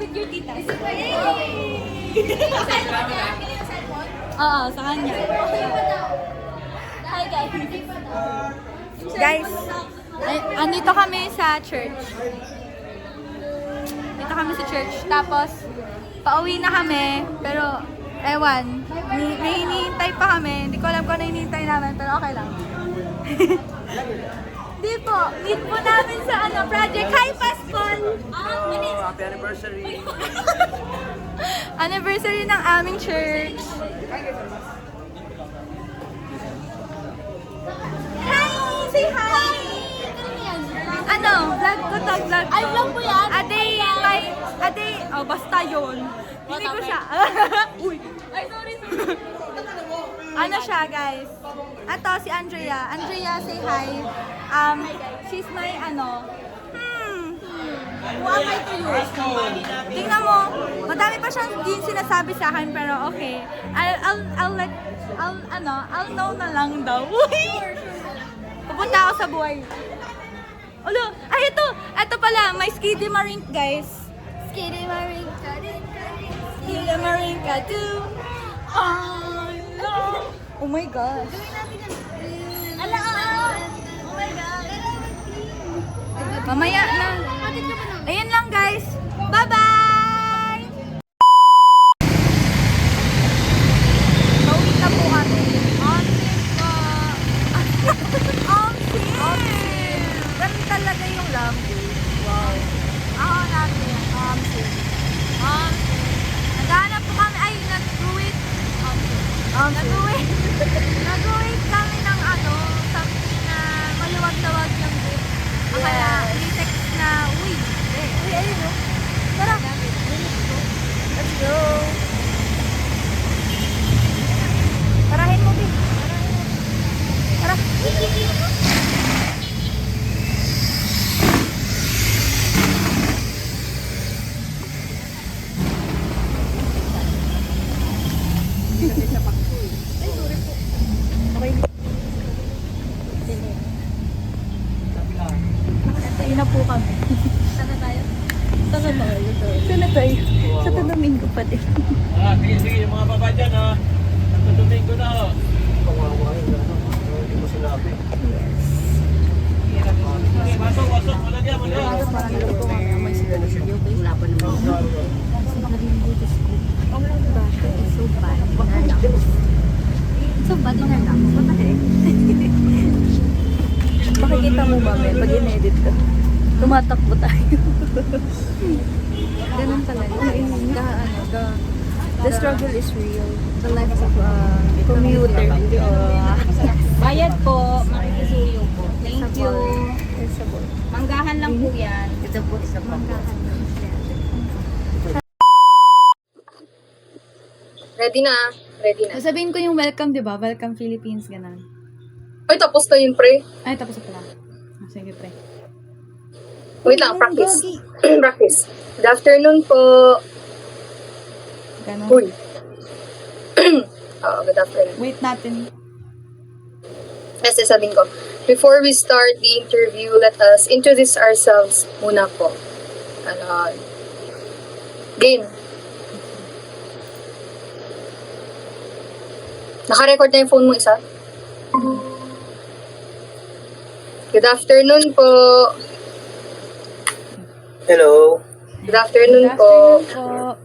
with your tita. Oo, sa kanya. Hi guys. Guys, andito kami sa church. Dito kami sa church. Tapos, pauwi na kami. Pero, ewan. May hinihintay pa kami. Hindi ko alam kung ano hinihintay namin. Pero okay lang. Di po. Meet po namin sa project. Hi, Paspon! Happy anniversary! Anniversary ng aming church. Hi! Say hi! Vlog ko to, vlog ko. Ay, vlog mo yan? Basta yun. Hindi ko siya. Uy! Ay, sorry. Ano siya, guys? Ito, si Andrea. Andrea, say hi. She's my, who am I to you? Tingnan mo, madami pa siyang din sinasabi sa akin, pero okay. I'll know na lang daw. Pupunta ako sa buhay. Ulo, ay ito pala, may Skiddy Marink, guys. Skiddy Marink, Skiddy Marink, oh my gosh. Ala, oh my God. Mamaya na. Ayan lang, guys. Bye-bye! Pauwi na po kami. Onsin po. Onsin! Ganun talaga yung language. Wow. Ako natin. Onsin. Naghahanap po kami. Ay, nag-wait. Nag-wait. Nag-wait kami ng something na maluwag-tawag yung gate. Kaya, i-text na, uy, ayun o. Tara. Let's go. Parahin mo, Bi. Tara. Ayun na po kami. Sana tayo? Sana tayo? Sana tayo? Sa Domingo pa din. Sige, yung mga baba dyan ha. Sa Domingo na ha. Hindi mo sinabi. Okay, pasok. Wala dyan. Parang nila po kami. May siguro. Wala pa naman. Oh my gosh, it's so bad. So bad in her lungs. What the heck? Makikita mo ba, pag in-edit ka, tumatakbo tayo. Ganun talaga. The struggle is real. The life of a commuter. Bayad po, makikisuyo po. Thank you. It's a boy. Manggahan lang po yan. Ito po, isa po. Manggahan lang siya. Ready na. Ready na. Sabihin ko yung welcome, di ba? Welcome Philippines, ganun. Ay, tapos na yun, pre. Ay, tapos na pala. Sige, pre. Wait lang, practice. Practice. Good afternoon po. Ganun. Uy. Good afternoon. Wait natin. Kasi sabihin ko, before we start the interview, let us introduce ourselves muna po. Game. Naka-record na yung phone mo isa? Good afternoon po. Hello. Good afternoon Good po. afternoon po.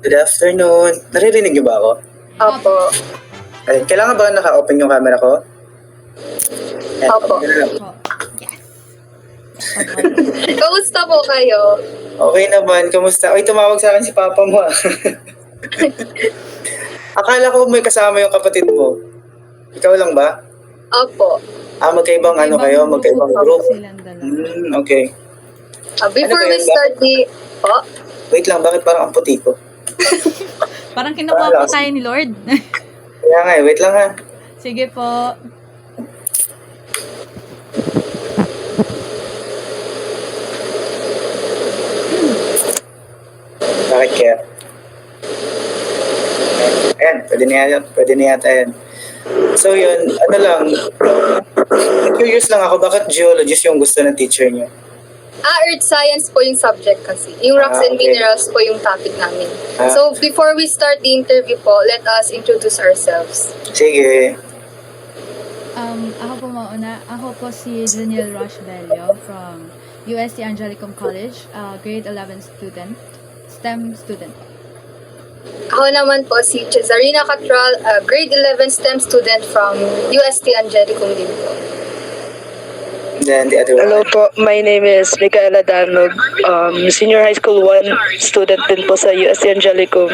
Good afternoon. Naririnig niyo ba ako? Opo. Ay, kailangan ba naka-open yung camera ko? Opo. Po. Yes. Kamusta po kayo? Okay naman. Kamusta? Ay, tumawag sa akin si Papa mo. Akala ko may kasama yung kapatid mo. Ikaw lang ba? Opo. Magkaibang kayo? Magkaibang group? Silang dalawa. Okay. Before Ano ba we yun? start the... Po? Wait lang, bakit parang ang puti ko? Parang kinukuha po tayo ni Lord. Kaya nga wait lang ha. Sige po. Bakit kaya? Ayan, pwede na yata yan. So yun, curious lang ako, bakit geologist yung gusto ng teacher niyo? Earth Science po yung subject kasi. Yung rocks and Okay. minerals po yung topic namin. Ah. So, before we start the interview po, let us introduce ourselves. Sige. Ako po mauna. Ako po si Daniel Roche Bello from UST Angelicum College, grade 11 student, STEM student. Ako naman po si Cesarina Catral, grade 11 STEM student from UST Angelicum din po. Then the other Hello one. po, my name is Micaela Danog, senior high school 1 student din po sa UST Angelicum.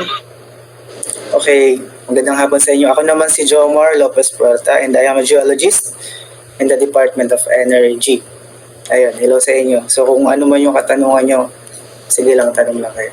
Okay, magandang hapon sa inyo. Ako naman si Jomar Lopez Puerta and I am a geologist in the Department of Energy. Ayun, hello sa inyo. So kung ano man yung katanungan nyo, sige lang, tanong lang kayo.